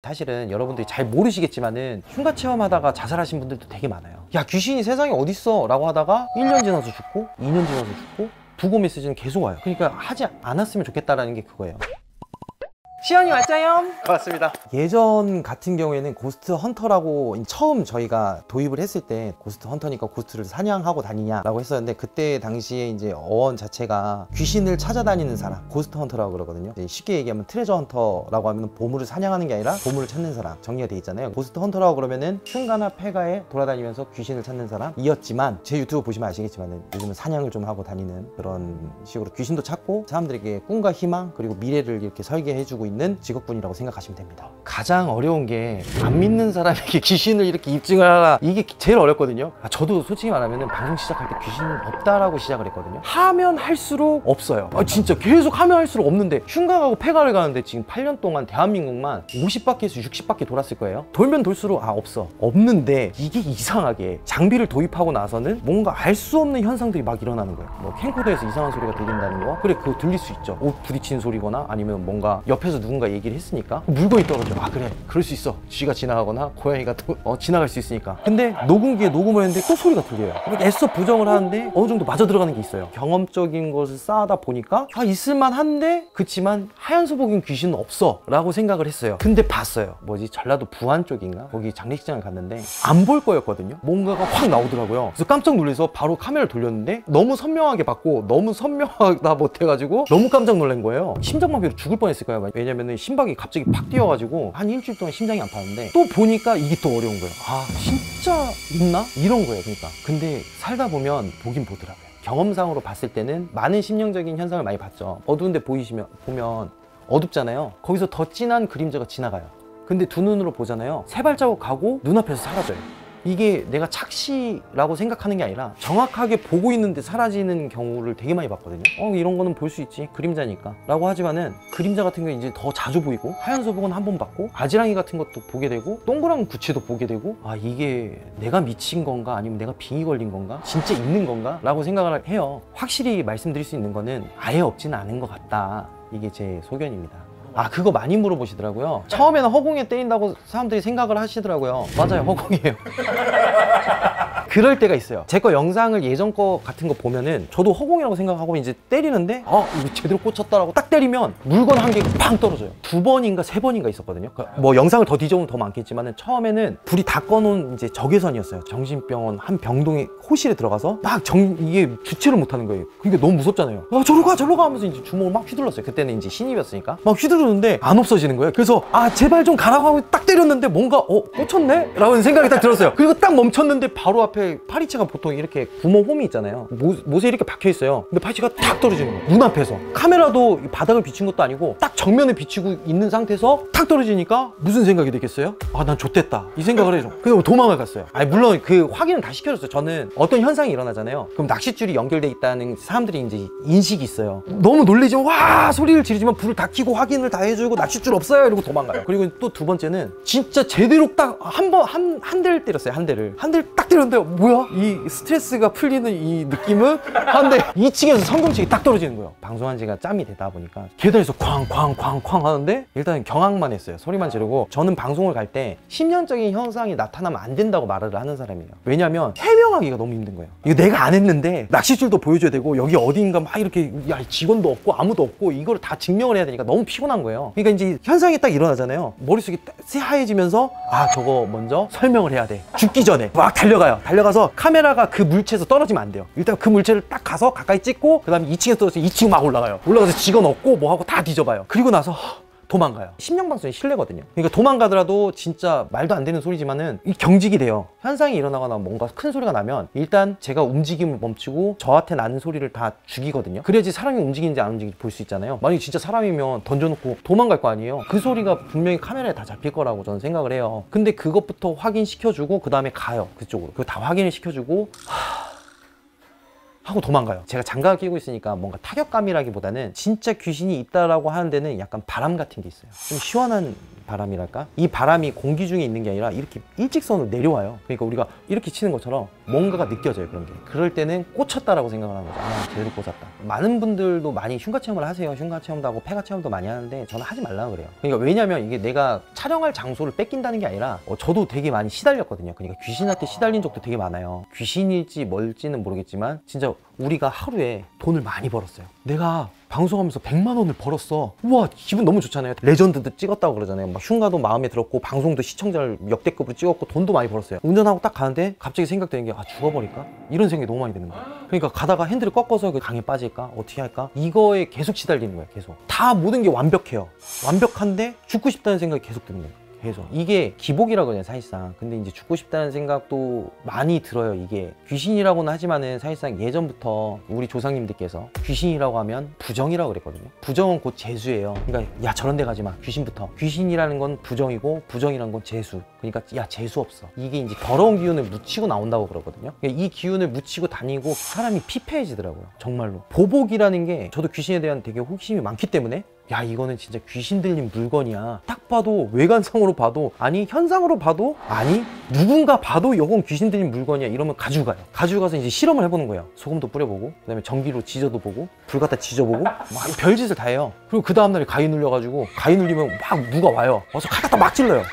사실은 여러분들이 잘 모르시겠지만은 흉가 체험하다가 자살하신 분들도 되게 많아요. 야, 귀신이 세상에 어딨어 라고 하다가 1년 지나서 죽고 2년 지나서 죽고 부고 메시지는 계속 와요. 그러니까 하지 않았으면 좋겠다라는 게 그거예요. 시연이 왔자요? 고맙습니다. 예전 같은 경우에는 고스트 헌터라고 처음 저희가 도입을 했을 때 고스트 헌터니까 고스트를 사냥하고 다니냐라고 했었는데, 그때 당시에 이제 어원 자체가 귀신을 찾아다니는 사람, 고스트 헌터라고 그러거든요. 쉽게 얘기하면 트레저 헌터라고 하면 보물을 사냥하는 게 아니라 보물을 찾는 사람 정리가 돼 있잖아요. 고스트 헌터라고 그러면은 흉가나 폐가에 돌아다니면서 귀신을 찾는 사람이었지만, 제 유튜브 보시면 아시겠지만은 요즘은 사냥을 좀 하고 다니는 그런 식으로 귀신도 찾고 사람들에게 꿈과 희망 그리고 미래를 이렇게 설계해주고 있는 직업군이라고 생각하시면 됩니다. 가장 어려운 게 안 믿는 사람에게 귀신을 이렇게 입증을 하라, 이게 제일 어렵거든요. 저도 솔직히 말하면 방송 시작할 때 귀신은 없다라고 시작을 했거든요. 하면 할수록 없어요. 진짜 계속 하면 할수록 없는데, 흉가가고 폐가를 가는데 지금 8년 동안 대한민국만 50바퀴에서 60바퀴 돌았을 거예요. 돌면 돌수록 없어, 없는데 이게 이상하게 장비를 도입하고 나서는 뭔가 알 수 없는 현상들이 막 일어나는 거예요. 뭐 캠코더에서 이상한 소리가 들린다는 거, 그래 그거 들릴 수 있죠. 옷 부딪히는 소리거나 아니면 뭔가 옆에서 누군가 얘기를 했으니까 물건이 떨어져. 그래 그럴 수 있어. 쥐가 지나가거나 고양이가 지나갈 수 있으니까. 근데 녹음기에 녹음을 했는데 또 소리가 들려요. 애써 부정을 하는데 어느 정도 맞아 들어가는 게 있어요. 경험적인 것을 쌓아다 보니까 있을만 한데, 그치만 하얀 소복인 귀신은 없어 라고 생각을 했어요. 근데 봤어요. 전라도 부안 쪽인가 거기 장례식장을 갔는데 안 볼 거였거든요. 뭔가가 확 나오더라고요. 그래서 깜짝 놀라서 바로 카메라를 돌렸는데 너무 선명하게 봤고, 너무 선명하다 못해가지고 너무 깜짝 놀란 거예요. 심장마비로 죽을 뻔했을 거예요. 왜냐면은 심박이 갑자기 팍 뛰어가지고 한 일주일 동안 심장이 안 파는데, 또 보니까 이게 또 어려운 거예요. 진짜 있나? 이런 거예요. 그러니까 근데 살다 보면 보긴 보더라고요. 경험상으로 봤을 때는 많은 심령적인 현상을 많이 봤죠. 어두운데 보면 어둡잖아요. 거기서 더 진한 그림자가 지나가요. 근데 두 눈으로 보잖아요. 세 발자국 가고 눈앞에서 사라져요. 이게 내가 착시라고 생각하는 게 아니라 정확하게 보고 있는데 사라지는 경우를 되게 많이 봤거든요. 이런 거는 볼 수 있지, 그림자니까 라고 하지만은, 그림자 같은 게 이제 더 자주 보이고, 하얀 소복은 한 번 봤고, 아지랑이 같은 것도 보게 되고, 동그란 구체도 보게 되고, 이게 내가 미친 건가 아니면 내가 빙이 걸린 건가, 진짜 있는 건가 라고 생각을 해요. 확실히 말씀드릴 수 있는 거는 아예 없지는 않은 것 같다, 이게 제 소견입니다. 그거 많이 물어보시더라고요. 처음에는 허공에 때린다고 사람들이 생각을 하시더라고요. 맞아요, 허공이에요. 그럴 때가 있어요. 제 거 영상을 예전 거 같은 거 보면은 저도 허공이라고 생각하고 이제 때리는데 이거 제대로 꽂혔다라고 딱 때리면 물건 한 개가 팡 떨어져요. 2번인가 3번인가 있었거든요. 뭐 영상을 더 뒤져보면 더 많겠지만은, 처음에는 불이 다 꺼놓은 이제 적외선이었어요. 정신병원 한 병동의 호실에 들어가서 막 이게 주체를 못하는 거예요. 그러니까 너무 무섭잖아요. 저로 가 하면서 이제 주먹을 막 휘둘렀어요. 그때는 이제 신입이었으니까 막 휘두르는데 안 없어지는 거예요. 그래서 제발 좀 가라고 하고 딱 때렸는데 뭔가 꽂혔네? 라는 생각이 딱 들었어요. 그리고 딱 멈췄는데 바로 앞에 파리채가 보통 이렇게 구멍 홈이 있잖아요. 못에 이렇게 박혀 있어요. 근데 파리채가 탁 떨어지는 거예요. 눈앞에서. 카메라도 바닥을 비친 것도 아니고 딱 정면에 비치고 있는 상태에서 탁 떨어지니까 무슨 생각이 들겠어요? 난 좆됐다, 이 생각을 해요. 그래서 도망을 갔어요. 물론 그 확인을 다 시켜줬어요. 저는 어떤 현상이 일어나잖아요. 그럼 낚싯줄이 연결돼 있다는 사람들이 이제 인식이 있어요. 너무 놀리지만 와 소리를 지르지만 불을 다 켜고 확인을 다 해주고 낚싯줄 없어요 이러고 도망가요. 그리고 또 두 번째는 진짜 제대로 딱 한 대를 때렸어요. 한 대를 딱 때렸는데, 뭐야? 이 스트레스가 풀리는 이 느낌은 한데 2층에서 성경책이 딱 떨어지는 거예요. 방송한 지가 짬이 되다 보니까 계단에서 쾅쾅쾅쾅 하는데, 일단 경악만 했어요. 소리만 지르고. 저는 방송을 갈 때 심령적인 현상이 나타나면 안 된다고 말을 하는 사람이에요. 왜냐면 해명하기가 너무 힘든 거예요. 이거 내가 안 했는데 낚싯줄도 보여줘야 되고, 여기 어딘가 막 이렇게 직원도 없고 아무도 없고 이거를 다 증명을 해야 되니까 너무 피곤한 거예요. 그러니까 이제 현상이 딱 일어나잖아요. 머릿속이 새하얘지면서 저거 먼저 설명을 해야 돼. 죽기 전에 막 달려가서 카메라가 그 물체에서 떨어지면 안 돼요. 일단 그 물체를 딱 가서 가까이 찍고, 그 다음에 2층에서 떨어져서 2층 막 올라가서 직원 없고 뭐하고 다 뒤져봐요. 그리고 나서 도망가요. 심령방송이 실내거든요. 그러니까 도망가더라도 진짜 말도 안 되는 소리지만은 이 경직이 돼요. 현상이 일어나거나 뭔가 큰 소리가 나면 일단 제가 움직임을 멈추고 저한테 나는 소리를 다 죽이거든요. 그래야지 사람이 움직이는지 안 움직이는지 볼 수 있잖아요. 만약에 진짜 사람이면 던져놓고 도망갈 거 아니에요. 그 소리가 분명히 카메라에 다 잡힐 거라고 저는 생각을 해요. 근데 그것부터 확인시켜주고 그 다음에 가요. 그쪽으로. 그거 다 확인을 시켜주고 하고 도망가요. 제가 장갑을 끼고 있으니까 뭔가 타격감이라기보다는 진짜 귀신이 있다라고 하는 데는 약간 바람 같은 게 있어요. 좀 시원한 바람이랄까? 이 바람이 공기 중에 있는 게 아니라 이렇게 일직선으로 내려와요. 그러니까 우리가 이렇게 치는 것처럼 뭔가가 느껴져요. 그런 게. 그럴 때는 꽂혔다라고 생각을 하는 거죠. 아, 제대로 꽂았다. 많은 분들도 많이 흉가 체험을 하세요. 흉가 체험도 하고 폐가 체험도 많이 하는데 저는 하지 말라고 그래요. 그러니까 왜냐면 이게 내가 촬영할 장소를 뺏긴다는 게 아니라 저도 되게 많이 시달렸거든요. 그러니까 귀신한테 시달린 적도 되게 많아요. 귀신일지 뭘지는 모르겠지만 진짜 우리가 하루에 돈을 많이 벌었어요. 내가 방송하면서 100만 원을 벌었어. 우와, 기분 너무 좋잖아요. 레전드도 찍었다고 그러잖아요. 막 흉가도 마음에 들었고 방송도 시청자를 역대급으로 찍었고 돈도 많이 벌었어요. 운전하고 딱 가는데 갑자기 생각되는 게 죽어버릴까? 이런 생각이 너무 많이 드는 거예요. 그러니까 가다가 핸들을 꺾어서 그 강에 빠질까? 어떻게 할까? 이거에 계속 시달리는 거예요. 계속. 다 모든 게 완벽해요. 완벽한데 죽고 싶다는 생각이 계속 드는 거예요. 계속. 이게 기복이라고 해요, 사실상. 근데 이제 죽고 싶다는 생각도 많이 들어요. 이게 귀신이라고는 하지만은 사실상 예전부터 우리 조상님들께서 귀신이라고 하면 부정이라고 그랬거든요. 부정은 곧 재수예요. 그러니까 야, 저런 데 가지 마. 귀신부터. 귀신이라는 건 부정이고 부정이라는 건 재수. 그러니까 야, 재수 없어. 이게 이제 더러운 기운을 묻히고 나온다고 그러거든요. 그러니까 이 기운을 묻히고 다니고 사람이 피폐해지더라고요. 정말로. 보복이라는 게 저도 귀신에 대한 되게 호기심이 많기 때문에 야, 이거는 진짜 귀신 들린 물건이야. 딱 봐도 외관상으로 봐도 아니 현상으로 봐도 아니 누군가 봐도 이건 귀신 들린 물건이야 이러면 가지고 가요. 가지고 가서 이제 실험을 해보는 거예요. 소금도 뿌려보고 그다음에 전기로 지져도 보고 불 갖다 지져보고 막 별짓을 다 해요. 그리고 그 다음날에 가위 눌려가지고 가위 눌리면 막 누가 와요. 와서 칼 갖다 막 찔러요.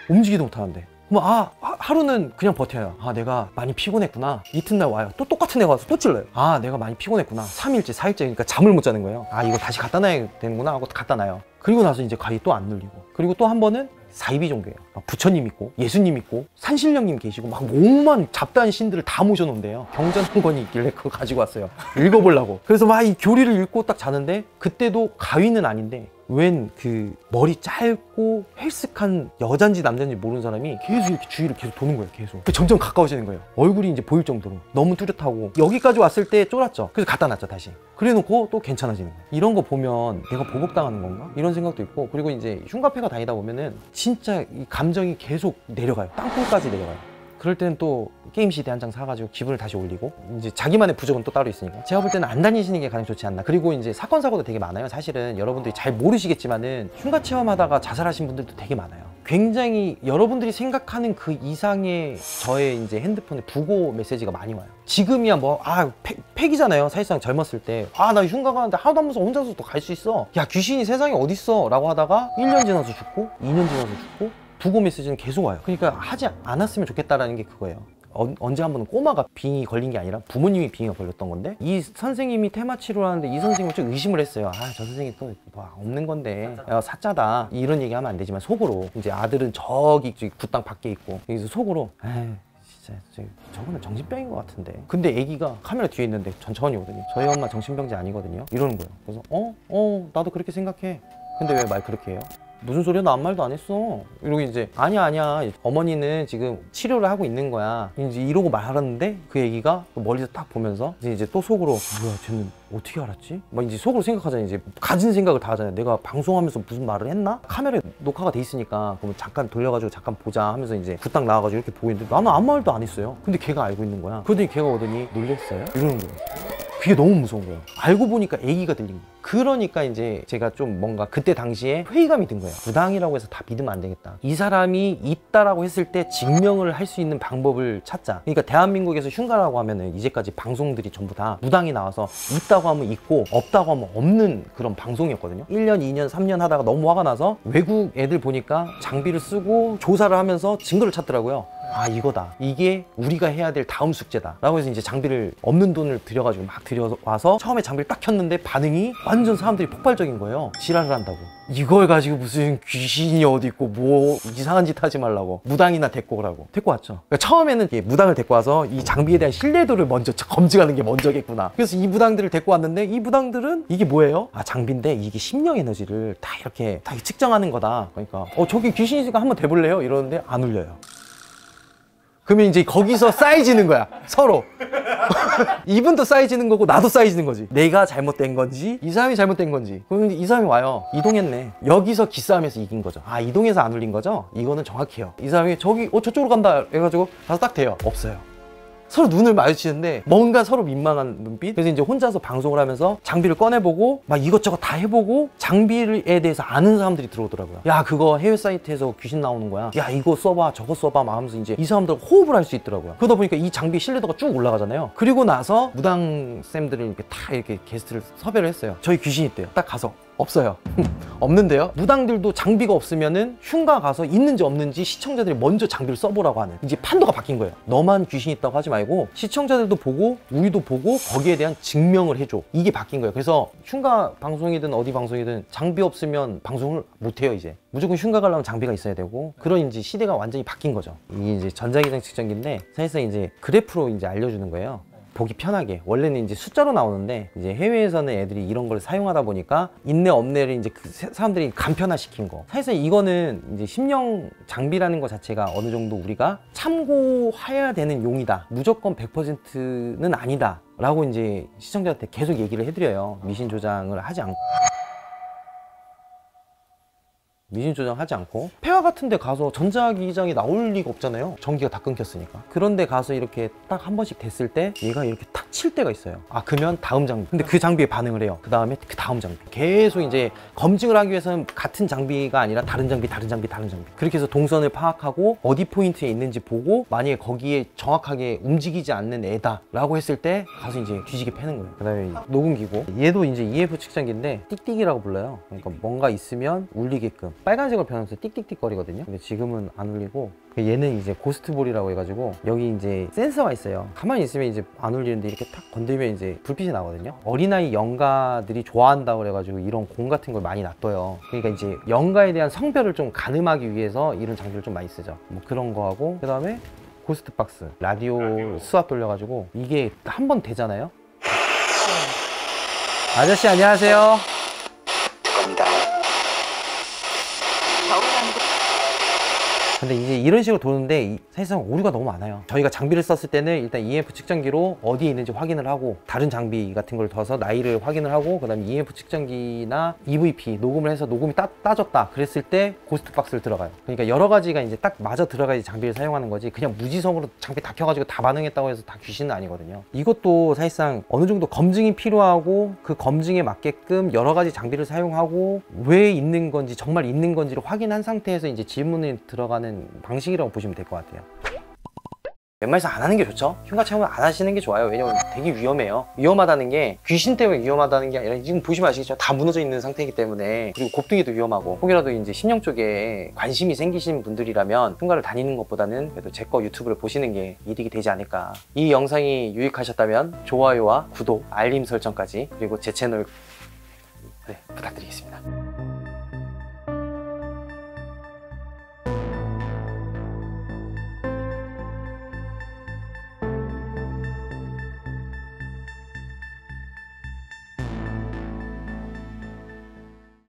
움직이도 못하는데. 그럼 하루는 그냥 버텨요. 내가 많이 피곤했구나. 이튿날 와요. 또 똑같은 애가 와서 또 찔러요. 내가 많이 피곤했구나. 3일째 4일째 그러니까 잠을 못 자는 거예요. 이거 다시 갖다 놔야 되는구나 하고 갖다 놔요. 그리고 나서 이제 가위 또 안 눌리고. 그리고 또 한 번은 사이비 종교예요. 막 부처님 있고 예수님 있고 산신령님 계시고 막 온만 잡다한 신들을 다 모셔놓은대요. 경전 한 권이 있길래 그거 가지고 왔어요. 읽어보려고. 그래서 막 이 교리를 읽고 딱 자는데 그때도 가위는 아닌데 웬 그 머리 짧고 헬스한 여잔지 남잔지 모르는 사람이 계속 이렇게 주위를 계속 도는 거예요. 계속. 점점 가까워지는 거예요. 얼굴이 이제 보일 정도로. 너무 뚜렷하고 여기까지 왔을 때 쫄았죠. 그래서 갖다 놨죠. 다시. 그래 놓고 또 괜찮아지는 거예요. 이런 거 보면 내가 보복당하는 건가? 이런 생각도 있고. 그리고 이제 흉가패가 다니다 보면은 진짜 이 감정이 계속 내려가요. 땅굴까지 내려가요. 그럴 때는 또 게임 CD 한 장 사가지고 기분을 다시 올리고 이제 자기만의 부적은 또 따로 있으니까 제가 볼 때는 안 다니시는 게 가장 좋지 않나. 그리고 이제 사건 사고도 되게 많아요. 사실은 여러분들이 잘 모르시겠지만은 흉가 체험하다가 자살하신 분들도 되게 많아요. 굉장히 여러분들이 생각하는 그 이상의 저의 이제 핸드폰에 부고 메시지가 많이 와요. 지금이야 뭐 팩이잖아요. 사실상 젊었을 때 나 흉가 가는데 하나도 안 무서워 혼자서 또 갈 수 있어. 야, 귀신이 세상에 어딨어 라고 하다가 1년 지나서 죽고 2년 지나서 죽고 부고 메시지는 계속 와요. 그러니까 하지 않았으면 좋겠다라는 게 그거예요. 언제 한 번은 꼬마가 빙이 걸린 게 아니라 부모님이 빙이가 걸렸던 건데 이 선생님이 테마 치료를 하는데 이 선생님을 좀 의심을 했어요. 저 선생님 또 뭐 없는 건데 사짜다 이런 얘기 하면 안 되지만 속으로 이제 아들은 저기 굿당 밖에 있고 여기서 속으로 진짜 저거는 정신병인 것 같은데. 근데 애기가 카메라 뒤에 있는데 천천히 오더니 저희 엄마 정신병자 아니거든요 이러는 거예요. 그래서 나도 그렇게 생각해. 근데 왜 말 그렇게 해요? 무슨 소리야? 나 아무 말도 안 했어. 이러고 이제 아니야 어머니는 지금 치료를 하고 있는 거야 이제 이러고 말하는데 그 애기가 멀리서 딱 보면서 이제 또 속으로 뭐야 쟤는 어떻게 알았지? 막 이제 속으로 생각하잖아요. 이제 가진 생각을 다 하잖아요. 내가 방송하면서 무슨 말을 했나? 카메라에 녹화가 돼 있으니까 그럼 잠깐 돌려가지고 잠깐 보자 하면서 이제 굿딱 나와가지고 이렇게 보고 있는데 나는 아무 말도 안 했어요. 근데 걔가 알고 있는 거야. 그러더니 걔가 오더니 놀랬어요? 이러는 거예요. 그게 너무 무서운 거예요. 알고 보니까 애기가 들린 거예요. 그러니까 이제 제가 좀 뭔가 그때 당시에 회의감이 든 거예요. 무당이라고 해서 다 믿으면 안 되겠다. 이 사람이 있다라고 했을 때 증명을 할 수 있는 방법을 찾자. 그러니까 대한민국에서 흉가라고 하면은 이제까지 방송들이 전부 다 무당이 나와서 있다고 하면 있고 없다고 하면 없는 그런 방송이었거든요. 1년, 2년, 3년 하다가 너무 화가 나서 외국 애들 보니까 장비를 쓰고 조사를 하면서 증거를 찾더라고요. 이거다. 이게 우리가 해야 될 다음 숙제다. 라고 해서 이제 장비를 없는 돈을 들여가지고 막 들여와서 처음에 장비를 딱 켰는데 반응이 완전 사람들이 폭발적인 거예요. 지랄을 한다고. 이걸 가지고 무슨 귀신이 어디 있고 뭐 이상한 짓 하지 말라고 무당이나 데리고 오라고. 데리고 왔죠. 그러니까 처음에는 무당을 데리고 와서 이 장비에 대한 신뢰도를 먼저 검증하는 게 먼저겠구나. 그래서 이 무당들을 데리고 왔는데 이 무당들은 이게 뭐예요? 장비인데 이게 심령 에너지를 다 이렇게 측정하는 거다. 그러니까 저기 귀신이니까 한번 대볼래요? 이러는데 안 울려요. 그러면 이제 거기서 쌓여지는 거야. 서로. 이분도 쌓여지는 거고 나도 쌓여지는 거지. 내가 잘못된 건지 이 사람이 잘못된 건지. 그러면 이 사람이 와요. 이동했네. 여기서 기싸움에서 이긴 거죠. 이동해서 안 울린 거죠? 이거는 정확해요. 이 사람이 저쪽으로 간다 해가지고 가서 딱 대요. 없어요. 서로 눈을 마주치는데 뭔가 서로 민망한 눈빛. 그래서 이제 혼자서 방송을 하면서 장비를 꺼내보고 막 이것저것 다 해보고 장비에 대해서 아는 사람들이 들어오더라고요. 야, 그거 해외 사이트에서 귀신 나오는 거야. 야, 이거 써봐, 저거 써봐 막 하면서 이제 이 사람들 호흡을 할 수 있더라고요. 그러다 보니까 이 장비 신뢰도가 쭉 올라가잖아요. 그리고 나서 무당 쌤들을 이렇게 다 이렇게 게스트를 섭외를 했어요. 저희 귀신 있대요. 딱 가서 없어요. 없는데요. 무당들도 장비가 없으면은 흉가 가서 있는지 없는지 시청자들이 먼저 장비를 써보라고 하는, 이제 판도가 바뀐 거예요. 너만 귀신 있다고 하지 말고 시청자들도 보고 우리도 보고 거기에 대한 증명을 해줘. 이게 바뀐 거예요. 그래서 흉가 방송이든 어디 방송이든 장비 없으면 방송을 못해요. 이제 무조건 흉가 가려면 장비가 있어야 되고, 그런 이제 시대가 완전히 바뀐 거죠. 이게 이제 전자기장 측정기인데 사실상 이제 그래프로 이제 알려주는 거예요. 보기 편하게. 원래는 이제 숫자로 나오는데 이제 해외에서는 애들이 이런 걸 사용하다 보니까 있네 없네를 이제 그 사람들이 간편화 시킨 거. 사실 이거는 이제 심령 장비라는 것 자체가 어느 정도 우리가 참고해야 되는 용이다, 무조건 100%는 아니다 라고 이제 시청자한테 계속 얘기를 해드려요. 미신 조장을 하지 않고, 미신 조정하지 않고 폐화 같은 데 가서 전자기장이 나올 리가 없잖아요. 전기가 다 끊겼으니까. 그런데 가서 이렇게 딱 한 번씩 됐을 때 얘가 이렇게 탁 칠 때가 있어요. 아, 그러면 다음 장비. 근데 그 장비에 반응을 해요. 그 다음에 그 다음 장비. 계속 이제 검증을 하기 위해서는 같은 장비가 아니라 다른 장비, 다른 장비, 다른 장비. 그렇게 해서 동선을 파악하고 어디 포인트에 있는지 보고, 만약에 거기에 정확하게 움직이지 않는 애다 라고 했을 때 가서 이제 뒤지게 패는 거예요. 그 다음에 녹음기고, 얘도 이제 EF 측정기인데 띡띡이라고 불러요. 그러니까 뭔가 있으면 울리게끔 빨간색으로 변하면서 띡띡띡 거리거든요. 근데 지금은 안 울리고, 얘는 이제 고스트볼이라고 해가지고 여기 이제 센서가 있어요. 가만히 있으면 이제 안 울리는데 이렇게 탁 건들면 이제 불빛이 나거든요. 어린아이 영가들이 좋아한다고 그래가지고 이런 공 같은 걸 많이 놔둬요. 그러니까 이제 영가에 대한 성별을 좀 가늠하기 위해서 이런 장비를 좀 많이 쓰죠. 뭐 그런 거 하고, 그 다음에 고스트 박스, 라디오 수압 돌려가지고 이게 한 번 되잖아요. 아저씨 안녕하세요. 근데 이제 이런 식으로 도는데 사실상 오류가 너무 많아요. 저희가 장비를 썼을 때는 일단 EMF 측정기로 어디에 있는지 확인을 하고, 다른 장비 같은 걸 둬서 나이를 확인을 하고, 그 다음에 EMF 측정기나 EVP 녹음을 해서 녹음이 따졌다 그랬을 때 고스트 박스를 들어가요. 그러니까 여러 가지가 이제 딱 맞아 들어가야지 장비를 사용하는 거지, 그냥 무지성으로 장비 다 켜가지고 다 반응했다고 해서 다 귀신은 아니거든요. 이것도 사실상 어느 정도 검증이 필요하고, 그 검증에 맞게끔 여러 가지 장비를 사용하고 왜 있는 건지, 정말 있는 건지를 확인한 상태에서 이제 질문이 들어가는 방식이라고 보시면 될 것 같아요. 웬만해서 안 하는 게 좋죠. 흉가 체험을 안 하시는 게 좋아요. 왜냐면 되게 위험해요. 위험하다는 게 귀신 때문에 위험하다는 게 아니라 지금 보시면 아시겠죠? 다 무너져 있는 상태이기 때문에. 그리고 곱둥이도 위험하고. 혹이라도 이제 심령 쪽에 관심이 생기신 분들이라면 흉가를 다니는 것보다는 그래도 제 거 유튜브를 보시는 게 이득이 되지 않을까. 이 영상이 유익하셨다면 좋아요와 구독, 알림 설정까지, 그리고 제 채널 부탁드리겠습니다.